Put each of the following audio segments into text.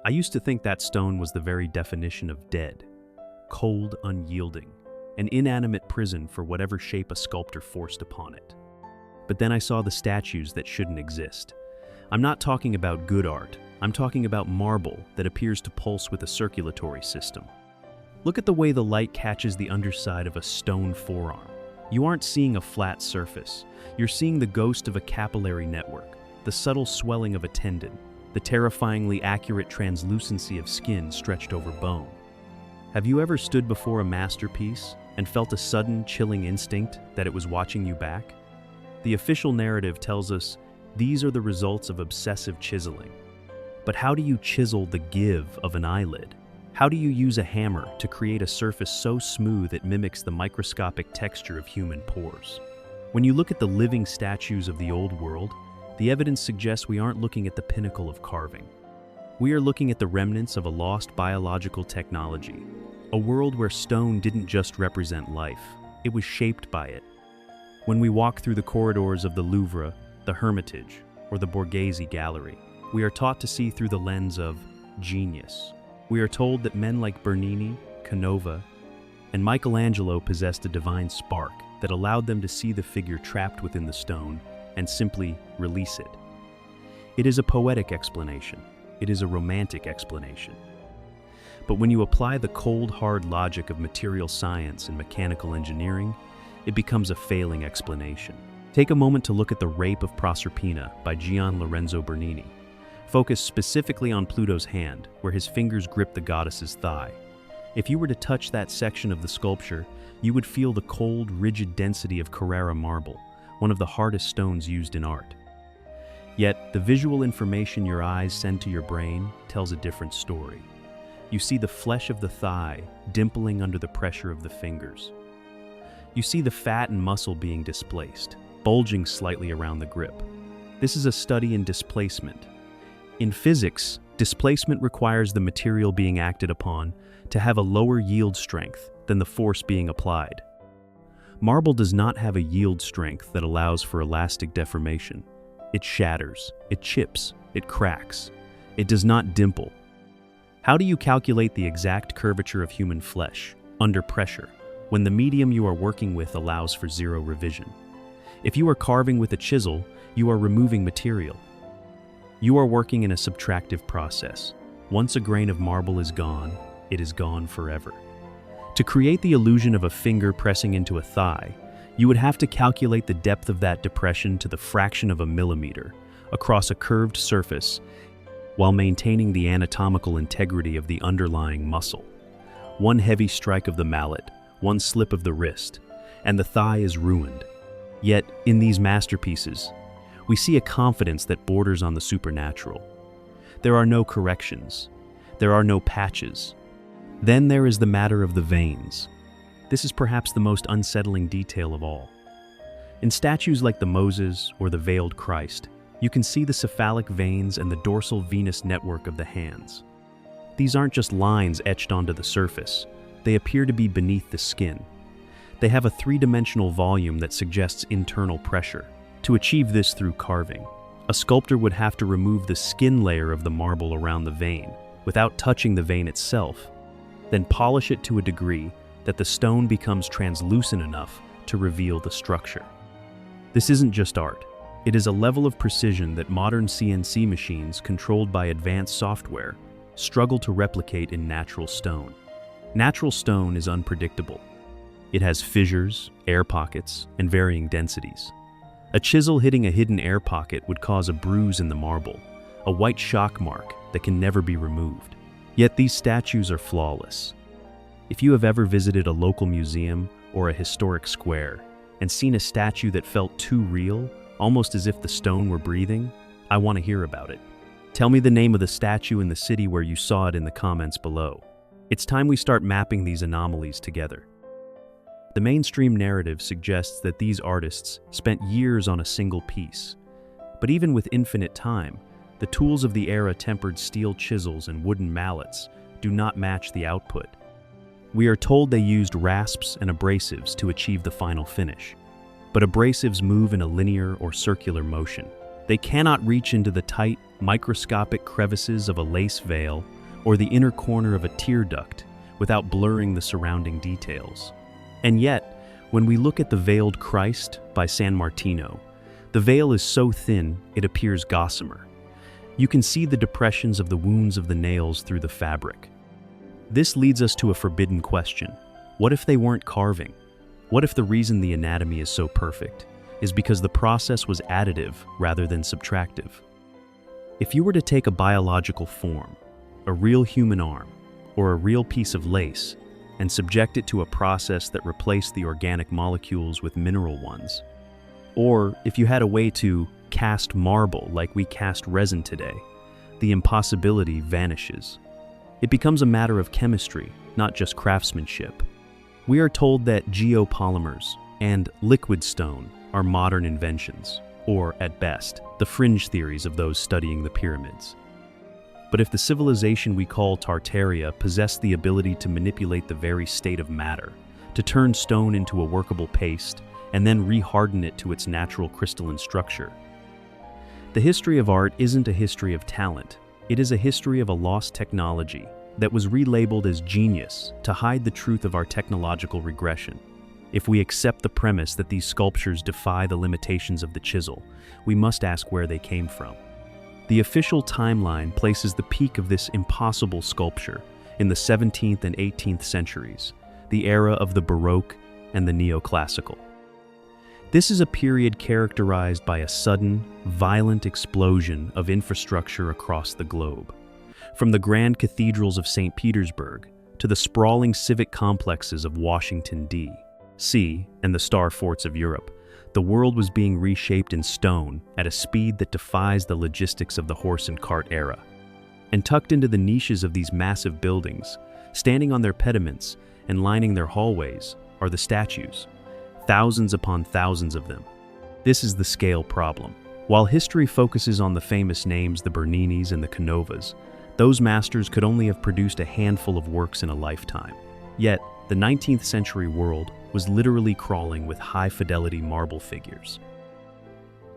I used to think that stone was the very definition of dead, cold, unyielding, an inanimate prison for whatever shape a sculptor forced upon it. But then I saw the statues that shouldn't exist. I'm not talking about good art, I'm talking about marble that appears to pulse with a circulatory system. Look at the way the light catches the underside of a stone forearm. You aren't seeing a flat surface, you're seeing the ghost of a capillary network, the subtle swelling of a tendon, the terrifyingly accurate translucency of skin stretched over bone. Have you ever stood before a masterpiece and felt a sudden, chilling instinct that it was watching you back? The official narrative tells us these are the results of obsessive chiseling. But how do you chisel the give of an eyelid? How do you use a hammer to create a surface so smooth it mimics the microscopic texture of human pores? When you look at the living statues of the old world, the evidence suggests we aren't looking at the pinnacle of carving. We are looking at the remnants of a lost biological technology, a world where stone didn't just represent life, it was shaped by it. When we walk through the corridors of the Louvre, the Hermitage, or the Borghese Gallery, we are taught to see through the lens of genius. We are told that men like Bernini, Canova, and Michelangelo possessed a divine spark that allowed them to see the figure trapped within the stone and simply release it. It is a poetic explanation. It is a romantic explanation. But when you apply the cold, hard logic of material science and mechanical engineering, it becomes a failing explanation. Take a moment to look at the Rape of Proserpina by Gian Lorenzo Bernini. Focus specifically on Pluto's hand, where his fingers grip the goddess's thigh. If you were to touch that section of the sculpture, you would feel the cold, rigid density of Carrara marble, one of the hardest stones used in art. Yet, the visual information your eyes send to your brain tells a different story. You see the flesh of the thigh dimpling under the pressure of the fingers. You see the fat and muscle being displaced, bulging slightly around the grip. This is a study in displacement. In physics, displacement requires the material being acted upon to have a lower yield strength than the force being applied. Marble does not have a yield strength that allows for elastic deformation. It shatters, it chips, it cracks. It does not dimple. How do you calculate the exact curvature of human flesh under pressure when the medium you are working with allows for zero revision? If you are carving with a chisel, you are removing material. You are working in a subtractive process. Once a grain of marble is gone, it is gone forever. To create the illusion of a finger pressing into a thigh, you would have to calculate the depth of that depression to the fraction of a millimeter across a curved surface while maintaining the anatomical integrity of the underlying muscle. One heavy strike of the mallet, one slip of the wrist, and the thigh is ruined. Yet, in these masterpieces, we see a confidence that borders on the supernatural. There are no corrections. There are no patches. Then there is the matter of the veins. This is perhaps the most unsettling detail of all. In statues like the Moses or the Veiled Christ, you can see the cephalic veins and the dorsal venous network of the hands. These aren't just lines etched onto the surface. They appear to be beneath the skin. They have a three-dimensional volume that suggests internal pressure. To achieve this through carving, a sculptor would have to remove the skin layer of the marble around the vein without touching the vein itself, then polish it to a degree that the stone becomes translucent enough to reveal the structure. This isn't just art. It is a level of precision that modern CNC machines controlled by advanced software struggle to replicate in natural stone. Natural stone is unpredictable. It has fissures, air pockets, and varying densities. A chisel hitting a hidden air pocket would cause a bruise in the marble, a white shock mark that can never be removed. Yet these statues are flawless. If you have ever visited a local museum or a historic square and seen a statue that felt too real, almost as if the stone were breathing, I want to hear about it. Tell me the name of the statue in the city where you saw it in the comments below. It's time we start mapping these anomalies together. The mainstream narrative suggests that these artists spent years on a single piece. But even with infinite time, the tools of the era tempered steel chisels and wooden mallets do not match the output. We are told they used rasps and abrasives to achieve the final finish. But abrasives move in a linear or circular motion. They cannot reach into the tight, microscopic crevices of a lace veil or the inner corner of a tear duct without blurring the surrounding details. And yet, when we look at the Veiled Christ by San Martino, the veil is so thin it appears gossamer. You can see the depressions of the wounds of the nails through the fabric. This leads us to a forbidden question. What if they weren't carving? What if the reason the anatomy is so perfect is because the process was additive rather than subtractive? If you were to take a biological form, a real human arm, or a real piece of lace, and subject it to a process that replaced the organic molecules with mineral ones, or if you had a way to cast marble like we cast resin today, the impossibility vanishes. It becomes a matter of chemistry, not just craftsmanship. We are told that geopolymers and liquid stone are modern inventions, or at best, the fringe theories of those studying the pyramids. But if the civilization we call Tartaria possessed the ability to manipulate the very state of matter, to turn stone into a workable paste, and then reharden it to its natural crystalline structure, the history of art isn't a history of talent. It is a history of a lost technology that was relabeled as genius to hide the truth of our technological regression. If we accept the premise that these sculptures defy the limitations of the chisel, we must ask where they came from. The official timeline places the peak of this impossible sculpture in the 17th and 18th centuries, the era of the Baroque and the Neoclassical. This is a period characterized by a sudden, violent explosion of infrastructure across the globe. From the grand cathedrals of St. Petersburg to the sprawling civic complexes of Washington, D.C., and the star forts of Europe, the world was being reshaped in stone at a speed that defies the logistics of the horse and cart era. And tucked into the niches of these massive buildings, standing on their pediments and lining their hallways, are the statues, thousands upon thousands of them. This is the scale problem. While history focuses on the famous names, the Berninis and the Canovas, those masters could only have produced a handful of works in a lifetime. Yet, the 19th century world was literally crawling with high-fidelity marble figures.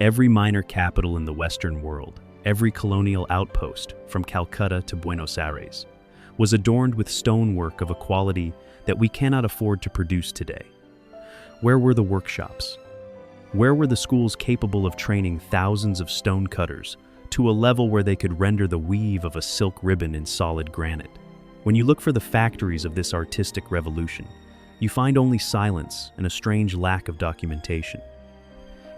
Every minor capital in the Western world, every colonial outpost, from Calcutta to Buenos Aires, was adorned with stonework of a quality that we cannot afford to produce today. Where were the workshops? Where were the schools capable of training thousands of stonecutters to a level where they could render the weave of a silk ribbon in solid granite? When you look for the factories of this artistic revolution, you find only silence and a strange lack of documentation.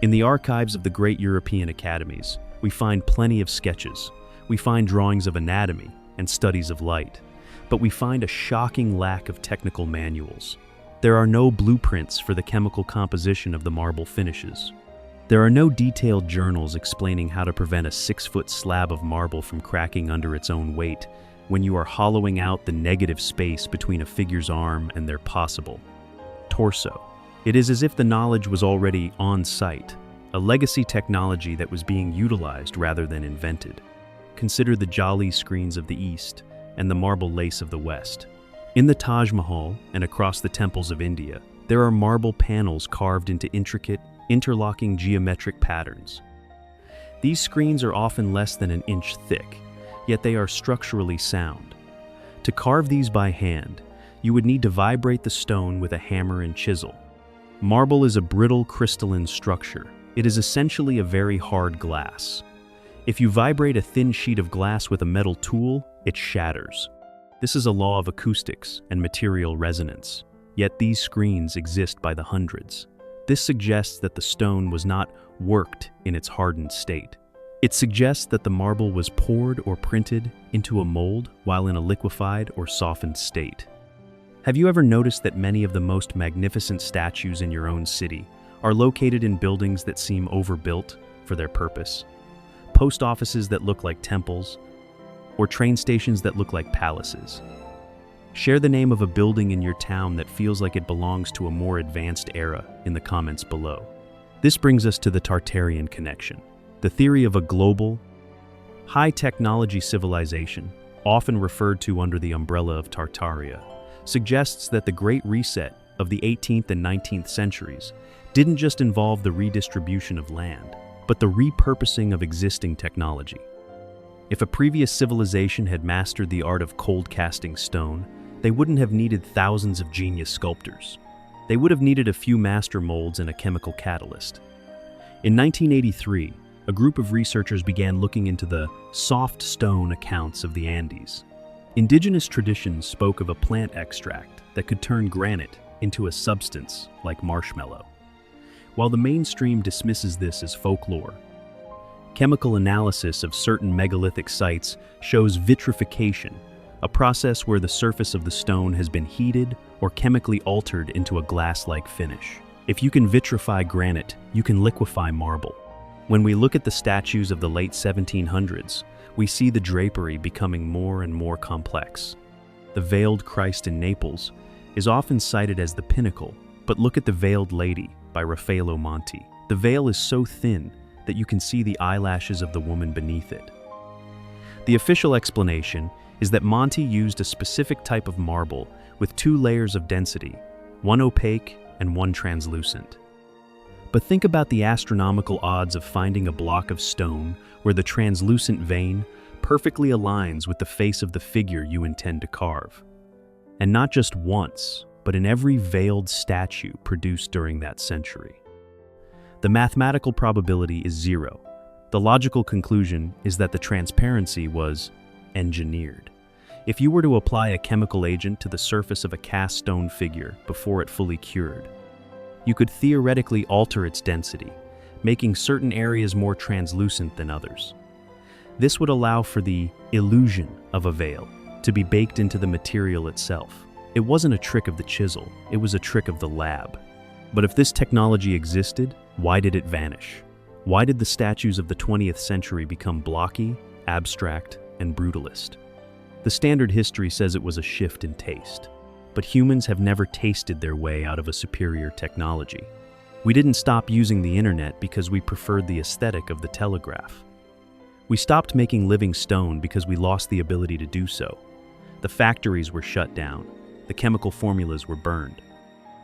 In the archives of the great European academies, we find plenty of sketches. We find drawings of anatomy and studies of light, but we find a shocking lack of technical manuals. There are no blueprints for the chemical composition of the marble finishes. There are no detailed journals explaining how to prevent a 6-foot slab of marble from cracking under its own weight when you are hollowing out the negative space between a figure's arm and their possible torso. It is as if the knowledge was already on site, a legacy technology that was being utilized rather than invented. Consider the jali screens of the East and the marble lace of the West. In the Taj Mahal and across the temples of India, there are marble panels carved into intricate, interlocking geometric patterns. These screens are often less than an inch thick, yet they are structurally sound. To carve these by hand, you would need to vibrate the stone with a hammer and chisel. Marble is a brittle crystalline structure. It is essentially a very hard glass. If you vibrate a thin sheet of glass with a metal tool, it shatters. This is a law of acoustics and material resonance, yet these screens exist by the hundreds. This suggests that the stone was not worked in its hardened state. It suggests that the marble was poured or printed into a mold while in a liquefied or softened state. Have you ever noticed that many of the most magnificent statues in your own city are located in buildings that seem overbuilt for their purpose? Post offices that look like temples, or train stations that look like palaces. Share the name of a building in your town that feels like it belongs to a more advanced era in the comments below. This brings us to the Tartarian connection, the theory of a global, high-technology civilization, often referred to under the umbrella of Tartaria, suggests that the Great Reset of the 18th and 19th centuries didn't just involve the redistribution of land, but the repurposing of existing technology. If a previous civilization had mastered the art of cold casting stone, they wouldn't have needed thousands of genius sculptors. They would have needed a few master molds and a chemical catalyst. In 1983, a group of researchers began looking into the soft stone accounts of the Andes. Indigenous traditions spoke of a plant extract that could turn granite into a substance like marshmallow. While the mainstream dismisses this as folklore, chemical analysis of certain megalithic sites shows vitrification, a process where the surface of the stone has been heated or chemically altered into a glass-like finish. If you can vitrify granite, you can liquefy marble. When we look at the statues of the late 1700s, we see the drapery becoming more and more complex. The veiled Christ in Naples is often cited as the pinnacle, but look at the Veiled Lady by Raffaello Monti. The veil is so thin that you can see the eyelashes of the woman beneath it. The official explanation is that Monti used a specific type of marble with 2 layers of density, one opaque and one translucent. But think about the astronomical odds of finding a block of stone where the translucent vein perfectly aligns with the face of the figure you intend to carve. And not just once, but in every veiled statue produced during that century. The mathematical probability is 0. The logical conclusion is that the transparency was engineered. If you were to apply a chemical agent to the surface of a cast stone figure before it fully cured, you could theoretically alter its density, making certain areas more translucent than others. This would allow for the illusion of a veil to be baked into the material itself. It wasn't a trick of the chisel, it was a trick of the lab. But if this technology existed, why did it vanish? Why did the statues of the 20th century become blocky, abstract, and brutalist? The standard history says it was a shift in taste. But humans have never tasted their way out of a superior technology. We didn't stop using the internet because we preferred the aesthetic of the telegraph. We stopped making living stone because we lost the ability to do so. The factories were shut down, the chemical formulas were burned,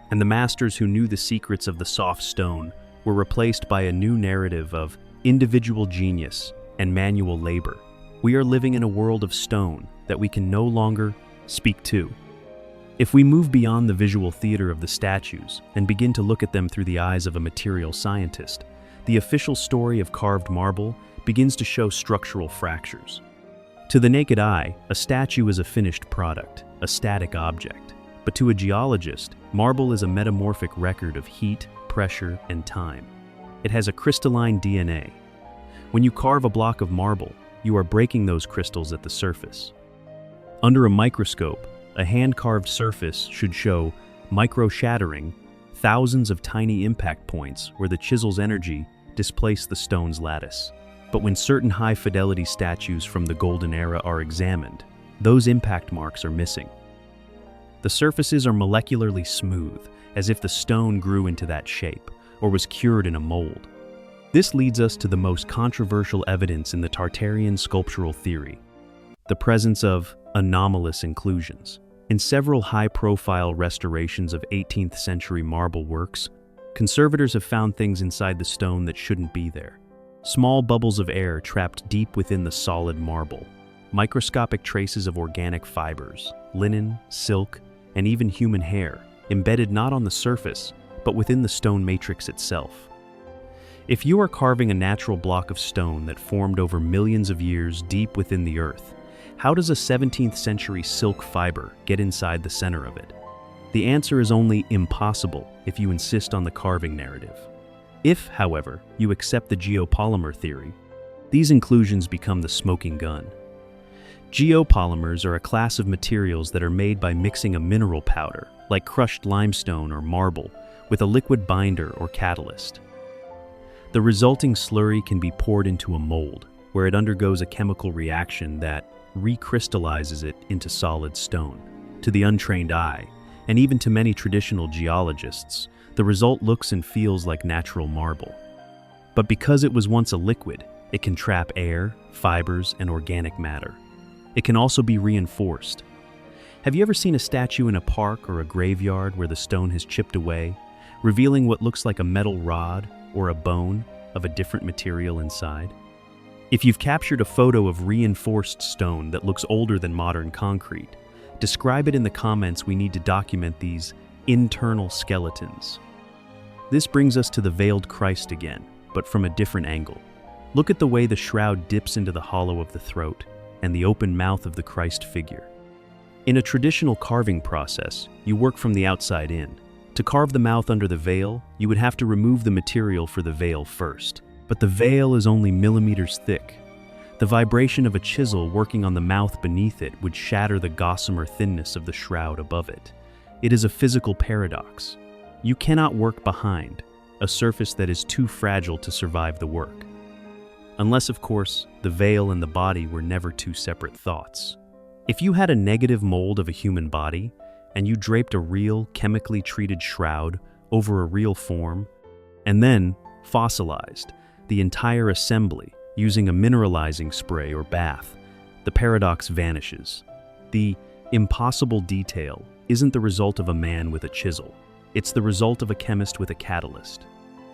and the masters who knew the secrets of the soft stone were replaced by a new narrative of individual genius and manual labor. We are living in a world of stone that we can no longer speak to. If we move beyond the visual theater of the statues and begin to look at them through the eyes of a material scientist, the official story of carved marble begins to show structural fractures. To the naked eye, a statue is a finished product, a static object. But to a geologist, marble is a metamorphic record of heat, pressure, and time. It has a crystalline DNA. When you carve a block of marble, you are breaking those crystals at the surface. Under a microscope, a hand-carved surface should show micro-shattering, thousands of tiny impact points where the chisel's energy displaced the stone's lattice. But when certain high-fidelity statues from the Golden Era are examined, those impact marks are missing. The surfaces are molecularly smooth, as if the stone grew into that shape, or was cured in a mold. This leads us to the most controversial evidence in the Tartarian sculptural theory, the presence of anomalous inclusions. In several high-profile restorations of 18th century marble works, conservators have found things inside the stone that shouldn't be there. Small bubbles of air trapped deep within the solid marble, microscopic traces of organic fibers, linen, silk, and even human hair, embedded not on the surface, but within the stone matrix itself. If you are carving a natural block of stone that formed over millions of years deep within the earth, how does a 17th century silk fiber get inside the center of it? The answer is only impossible if you insist on the carving narrative. If, however, you accept the geopolymer theory, these inclusions become the smoking gun. Geopolymers are a class of materials that are made by mixing a mineral powder, like crushed limestone or marble, with a liquid binder or catalyst. The resulting slurry can be poured into a mold, where it undergoes a chemical reaction that recrystallizes it into solid stone. To the untrained eye, and even to many traditional geologists, the result looks and feels like natural marble. But because it was once a liquid, it can trap air, fibers, and organic matter. It can also be reinforced. Have you ever seen a statue in a park or a graveyard where the stone has chipped away, revealing what looks like a metal rod or a bone of a different material inside? If you've captured a photo of reinforced stone that looks older than modern concrete, describe it in the comments. We need to document these internal skeletons. This brings us to the veiled Christ again, but from a different angle. Look at the way the shroud dips into the hollow of the throat and the open mouth of the Christ figure. In a traditional carving process, you work from the outside in. To carve the mouth under the veil, you would have to remove the material for the veil first. But the veil is only millimeters thick. The vibration of a chisel working on the mouth beneath it would shatter the gossamer thinness of the shroud above it. It is a physical paradox. You cannot work behind a surface that is too fragile to survive the work. Unless, of course, the veil and the body were never two separate thoughts. If you had a negative mold of a human body, and you draped a real, chemically treated shroud over a real form, and then fossilized the entire assembly using a mineralizing spray or bath, the paradox vanishes. The impossible detail isn't the result of a man with a chisel. It's the result of a chemist with a catalyst.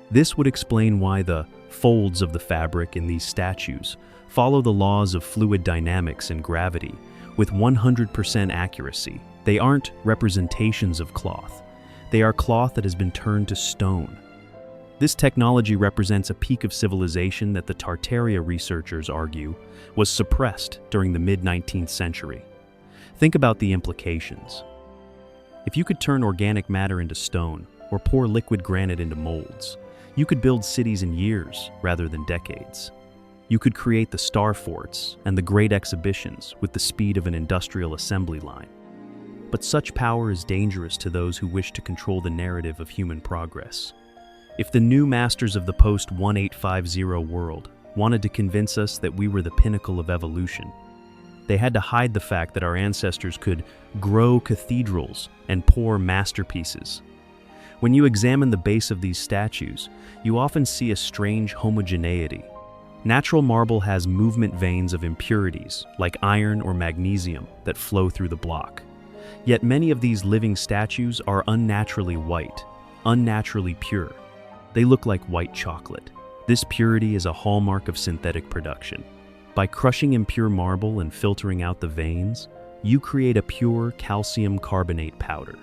This would explain why the folds of the fabric in these statues follow the laws of fluid dynamics and gravity with 100% accuracy. They aren't representations of cloth. They are cloth that has been turned to stone. This technology represents a peak of civilization that the Tartaria researchers argue was suppressed during the mid-19th century. Think about the implications. If you could turn organic matter into stone or pour liquid granite into molds, you could build cities in years rather than decades. You could create the star forts and the great exhibitions with the speed of an industrial assembly line. But such power is dangerous to those who wish to control the narrative of human progress. If the new masters of the post-1850 world wanted to convince us that we were the pinnacle of evolution, they had to hide the fact that our ancestors could grow cathedrals and pour masterpieces. When you examine the base of these statues, you often see a strange homogeneity. Natural marble has movement veins of impurities, like iron or magnesium, that flow through the block. Yet many of these living statues are unnaturally white, unnaturally pure. They look like white chocolate. This purity is a hallmark of synthetic production. By crushing impure marble and filtering out the veins, you create a pure calcium carbonate powder.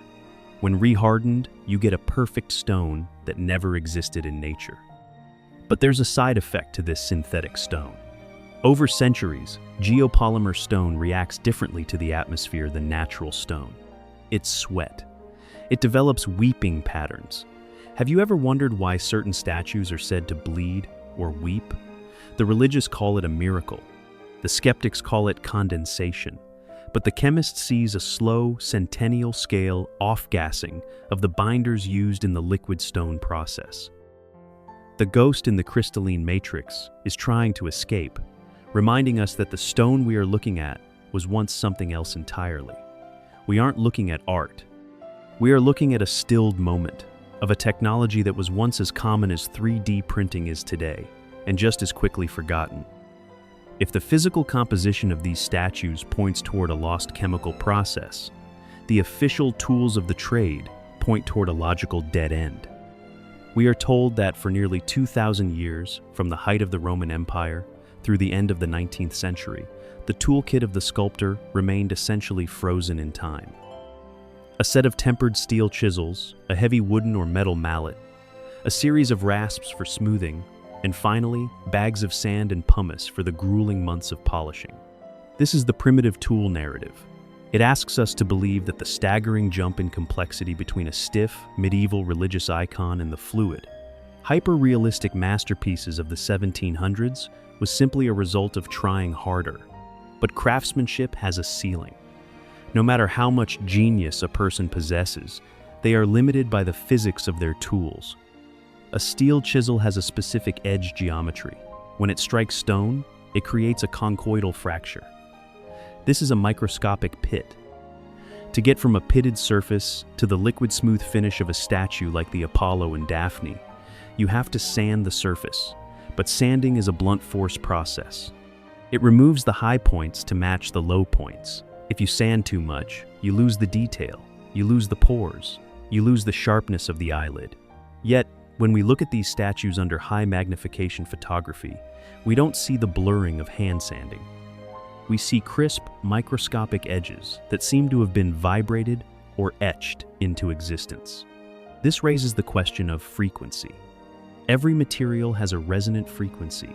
When rehardened, you get a perfect stone that never existed in nature. But there's a side effect to this synthetic stone. Over centuries, geopolymer stone reacts differently to the atmosphere than natural stone. It's sweat. It develops weeping patterns. Have you ever wondered why certain statues are said to bleed or weep? The religious call it a miracle. The skeptics call it condensation. But the chemist sees a slow, centennial-scale off-gassing of the binders used in the liquid stone process. The ghost in the crystalline matrix is trying to escape, reminding us that the stone we are looking at was once something else entirely. We aren't looking at art. We are looking at a stilled moment of a technology that was once as common as 3D printing is today, and just as quickly forgotten. If the physical composition of these statues points toward a lost chemical process, the official tools of the trade point toward a logical dead end. We are told that for nearly 2,000 years, from the height of the Roman Empire through the end of the 19th century, the toolkit of the sculptor remained essentially frozen in time. A set of tempered steel chisels, a heavy wooden or metal mallet, a series of rasps for smoothing, and finally, bags of sand and pumice for the grueling months of polishing. This is the primitive tool narrative. It asks us to believe that the staggering jump in complexity between a stiff, medieval religious icon and the fluid, hyper-realistic masterpieces of the 1700s was simply a result of trying harder. But craftsmanship has a ceiling. No matter how much genius a person possesses, they are limited by the physics of their tools. A steel chisel has a specific edge geometry. When it strikes stone, it creates a conchoidal fracture. This is a microscopic pit. To get from a pitted surface to the liquid smooth finish of a statue like the Apollo and Daphne, you have to sand the surface, but sanding is a blunt force process. It removes the high points to match the low points. If you sand too much, you lose the detail, you lose the pores, you lose the sharpness of the eyelid. Yet, When we look at these statues under high magnification photography, we don't see the blurring of hand sanding. We see crisp, microscopic edges that seem to have been vibrated or etched into existence. This raises the question of frequency. Every material has a resonant frequency,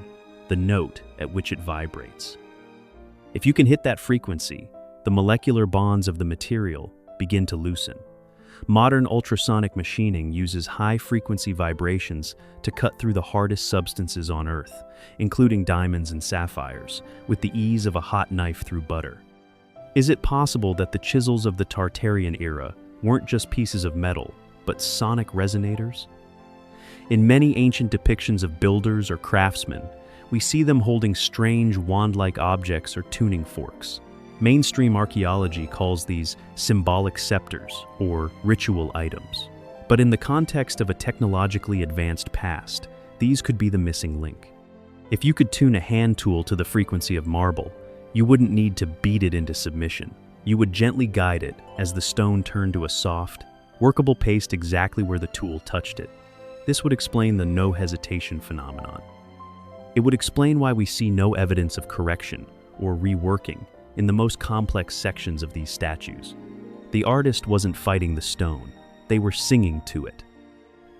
the note at which it vibrates. If you can hit that frequency, the molecular bonds of the material begin to loosen. Modern ultrasonic machining uses high-frequency vibrations to cut through the hardest substances on Earth, including diamonds and sapphires, with the ease of a hot knife through butter. Is it possible that the chisels of the Tartarian era weren't just pieces of metal, but sonic resonators? In many ancient depictions of builders or craftsmen, we see them holding strange wand-like objects or tuning forks. Mainstream archaeology calls these symbolic scepters or ritual items. But in the context of a technologically advanced past, these could be the missing link. If you could tune a hand tool to the frequency of marble, you wouldn't need to beat it into submission. You would gently guide it as the stone turned to a soft, workable paste exactly where the tool touched it. This would explain the no hesitation phenomenon. It would explain why we see no evidence of correction or reworking in the most complex sections of these statues. The artist wasn't fighting the stone, they were singing to it.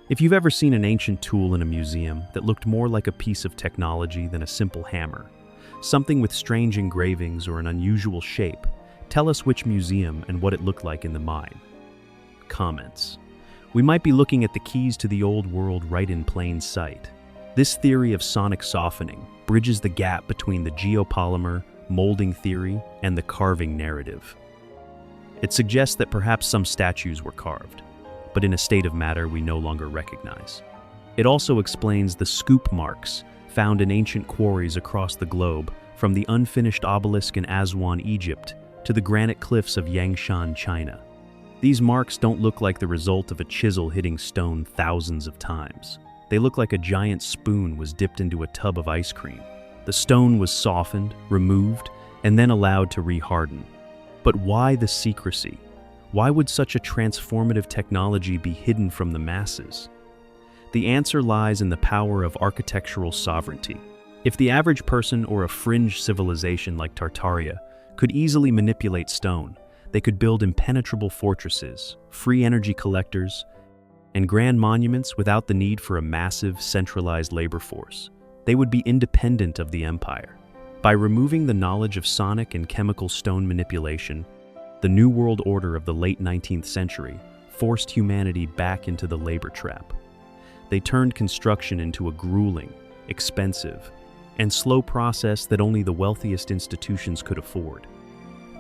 If you've ever seen an ancient tool in a museum that looked more like a piece of technology than a simple hammer, something with strange engravings or an unusual shape, tell us which museum and what it looked like in the mind. Comments. We might be looking at the keys to the old world right in plain sight. This theory of sonic softening bridges the gap between the geopolymer, molding theory, and the carving narrative. It suggests that perhaps some statues were carved, but in a state of matter we no longer recognize. It also explains the scoop marks found in ancient quarries across the globe, from the unfinished obelisk in Aswan, Egypt, to the granite cliffs of Yangshan, China. These marks don't look like the result of a chisel hitting stone thousands of times. They look like a giant spoon was dipped into a tub of ice cream. The stone was softened, removed, and then allowed to reharden. But why the secrecy? Why would such a transformative technology be hidden from the masses? The answer lies in the power of architectural sovereignty. If the average person or a fringe civilization like Tartaria could easily manipulate stone, they could build impenetrable fortresses, free energy collectors, and grand monuments without the need for a massive, centralized labor force. They would be independent of the empire. By removing the knowledge of sonic and chemical stone manipulation, the New World Order of the late 19th century forced humanity back into the labor trap. They turned construction into a grueling, expensive, and slow process that only the wealthiest institutions could afford.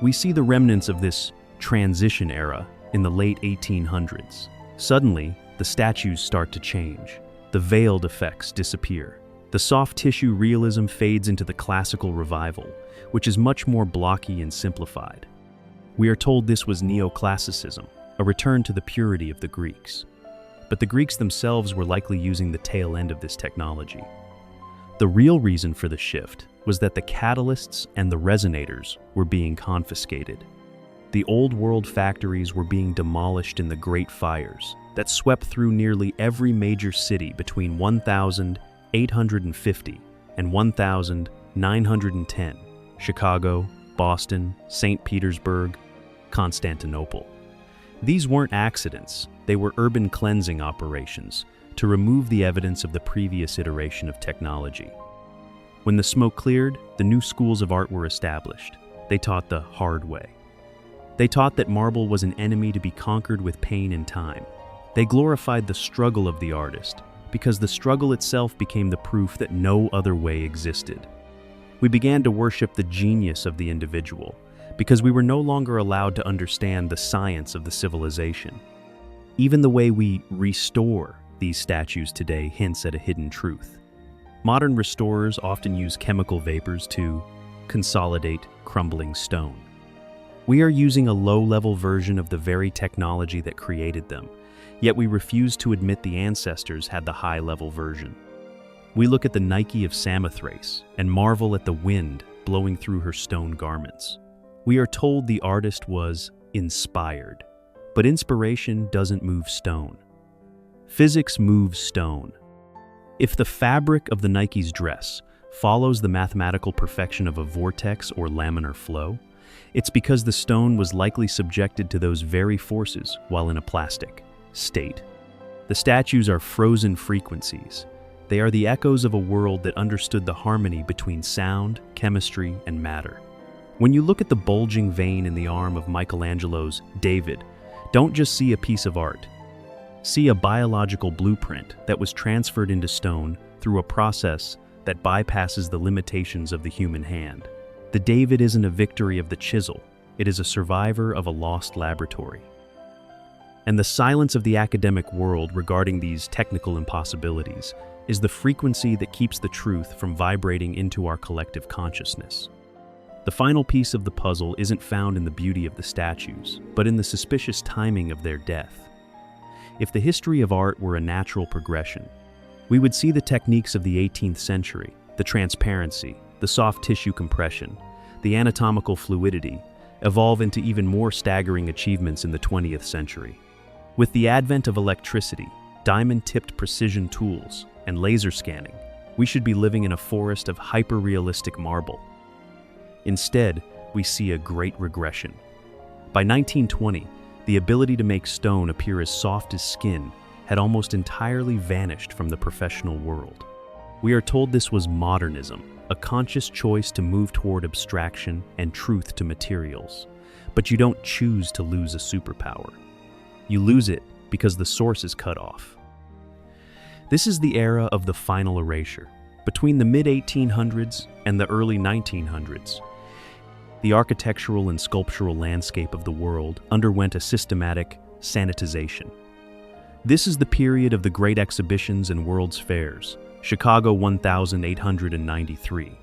We see the remnants of this transition era in the late 1800s. Suddenly, the statues start to change. The veiled effects disappear. The soft tissue realism fades into the classical revival, which is much more blocky and simplified. We are told this was neoclassicism, a return to the purity of the Greeks. But the Greeks themselves were likely using the tail end of this technology. The real reason for the shift was that the catalysts and the resonators were being confiscated. The old world factories were being demolished in the Great Fires that swept through nearly every major city between 1850 and 1910, Chicago, Boston, St. Petersburg, Constantinople. These weren't accidents, they were urban cleansing operations to remove the evidence of the previous iteration of technology. When the smoke cleared, the new schools of art were established. They taught the hard way. They taught that marble was an enemy to be conquered with pain and time. They glorified the struggle of the artist, because the struggle itself became the proof that no other way existed. We began to worship the genius of the individual, because we were no longer allowed to understand the science of the civilization. Even the way we restore these statues today hints at a hidden truth. Modern restorers often use chemical vapors to consolidate crumbling stone. We are using a low-level version of the very technology that created them, yet we refuse to admit the ancestors had the high-level version. We look at the Nike of Samothrace and marvel at the wind blowing through her stone garments. We are told the artist was inspired, but inspiration doesn't move stone. Physics moves stone. If the fabric of the Nike's dress follows the mathematical perfection of a vortex or laminar flow, it's because the stone was likely subjected to those very forces while in a plastic state. The statues are frozen frequencies. They are the echoes of a world that understood the harmony between sound, chemistry, and matter. When you look at the bulging vein in the arm of Michelangelo's David, don't just see a piece of art. See a biological blueprint that was transferred into stone through a process that bypasses the limitations of the human hand. The David isn't a victory of the chisel, it is a survivor of a lost laboratory. And the silence of the academic world regarding these technical impossibilities is the frequency that keeps the truth from vibrating into our collective consciousness. The final piece of the puzzle isn't found in the beauty of the statues, but in the suspicious timing of their death. If the history of art were a natural progression, we would see the techniques of the 18th century, the transparency, the soft tissue compression, the anatomical fluidity, evolve into even more staggering achievements in the 20th century. With the advent of electricity, diamond-tipped precision tools, and laser scanning, we should be living in a forest of hyper-realistic marble. Instead, we see a great regression. By 1920, the ability to make stone appear as soft as skin had almost entirely vanished from the professional world. We are told this was modernism, a conscious choice to move toward abstraction and truth to materials. But you don't choose to lose a superpower. You lose it because the source is cut off. This is the era of the final erasure. Between the mid-1800s and the early 1900s, the architectural and sculptural landscape of the world underwent a systematic sanitization. This is the period of the great exhibitions and World's Fairs: Chicago 1893,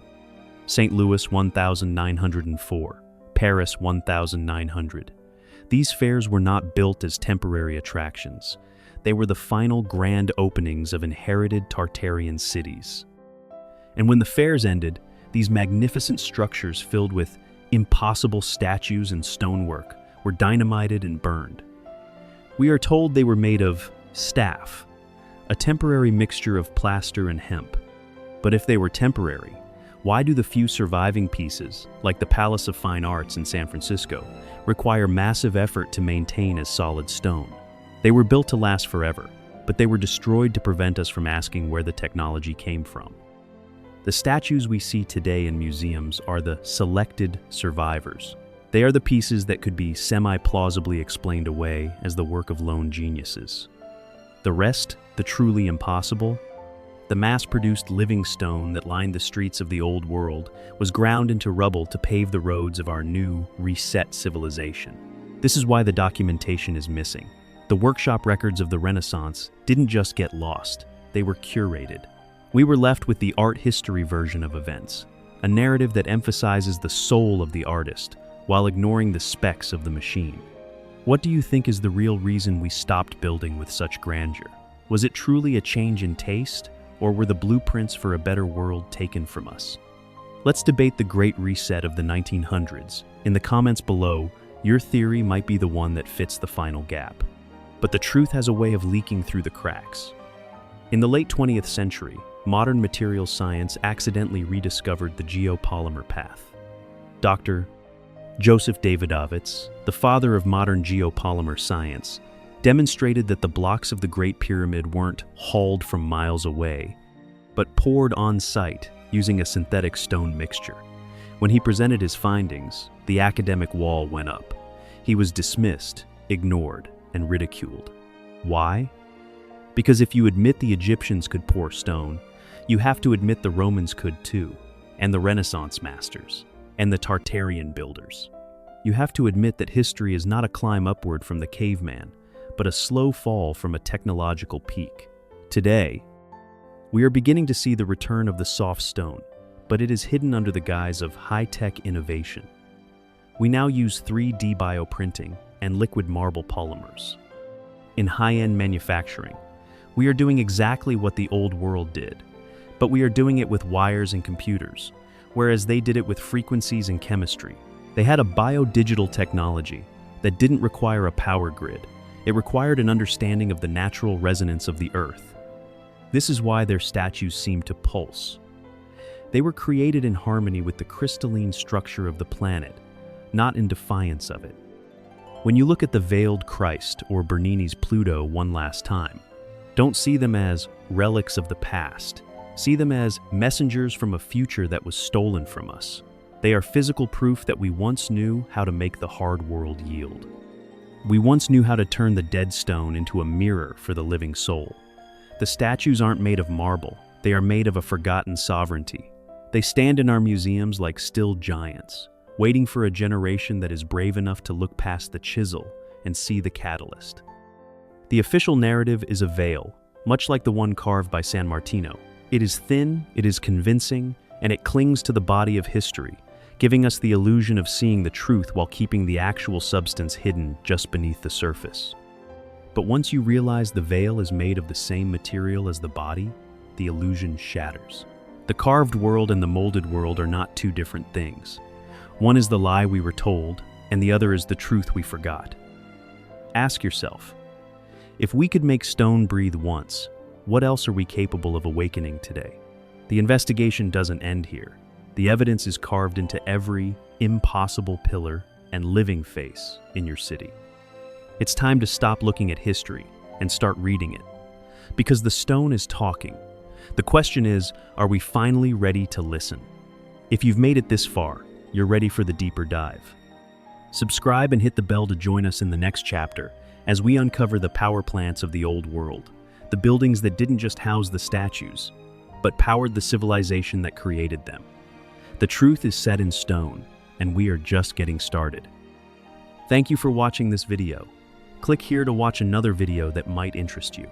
St. Louis 1904, Paris 1900. These fairs were not built as temporary attractions. They were the final grand openings of inherited Tartarian cities. And when the fairs ended, these magnificent structures filled with impossible statues and stonework were dynamited and burned. We are told they were made of staff, a temporary mixture of plaster and hemp. But if they were temporary, why do the few surviving pieces, like the Palace of Fine Arts in San Francisco, require massive effort to maintain as solid stone? They were built to last forever, but they were destroyed to prevent us from asking where the technology came from. The statues we see today in museums are the selected survivors. They are the pieces that could be semi-plausibly explained away as the work of lone geniuses. The rest, the truly impossible, the mass-produced living stone that lined the streets of the old world, was ground into rubble to pave the roads of our new, reset civilization. This is why the documentation is missing. The workshop records of the Renaissance didn't just get lost, they were curated. We were left with the art history version of events, a narrative that emphasizes the soul of the artist while ignoring the specs of the machine. What do you think is the real reason we stopped building with such grandeur? Was it truly a change in taste, or were the blueprints for a better world taken from us? Let's debate the Great Reset of the 1900s. In the comments below, your theory might be the one that fits the final gap. But the truth has a way of leaking through the cracks. In the late 20th century, modern materials science accidentally rediscovered the geopolymer path. Dr. Joseph Davidovits, the father of modern geopolymer science, demonstrated that the blocks of the Great Pyramid weren't hauled from miles away, but poured on site using a synthetic stone mixture. When he presented his findings, the academic wall went up. He was dismissed, ignored, and ridiculed. Why? Because if you admit the Egyptians could pour stone, you have to admit the Romans could too, and the Renaissance masters, and the Tartarian builders. You have to admit that history is not a climb upward from the caveman, but a slow fall from a technological peak. Today, we are beginning to see the return of the soft stone, but it is hidden under the guise of high-tech innovation. We now use 3D bioprinting and liquid marble polymers. In high-end manufacturing, we are doing exactly what the old world did, but we are doing it with wires and computers, whereas they did it with frequencies and chemistry. They had a biodigital technology that didn't require a power grid. It required an understanding of the natural resonance of the earth. This is why their statues seem to pulse. They were created in harmony with the crystalline structure of the planet, not in defiance of it. When you look at the veiled Christ or Bernini's Pluto one last time, don't see them as relics of the past. See them as messengers from a future that was stolen from us. They are physical proof that we once knew how to make the hard world yield. We once knew how to turn the dead stone into a mirror for the living soul. The statues aren't made of marble. They are made of a forgotten sovereignty. They stand in our museums like still giants, waiting for a generation that is brave enough to look past the chisel and see the catalyst. The official narrative is a veil, much like the one carved by San Martino. It is thin, it is convincing, and it clings to the body of history, giving us the illusion of seeing the truth while keeping the actual substance hidden just beneath the surface. But once you realize the veil is made of the same material as the body, the illusion shatters. The carved world and the molded world are not two different things. One is the lie we were told, and the other is the truth we forgot. Ask yourself, if we could make stone breathe once, what else are we capable of awakening today? The investigation doesn't end here. The evidence is carved into every impossible pillar and living face in your city. It's time to stop looking at history and start reading it. Because the stone is talking. The question is, are we finally ready to listen? If you've made it this far, you're ready for the deeper dive. Subscribe and hit the bell to join us in the next chapter as we uncover the power plants of the old world, the buildings that didn't just house the statues, but powered the civilization that created them. The truth is set in stone, and we are just getting started. Thank you for watching this video. Click here to watch another video that might interest you.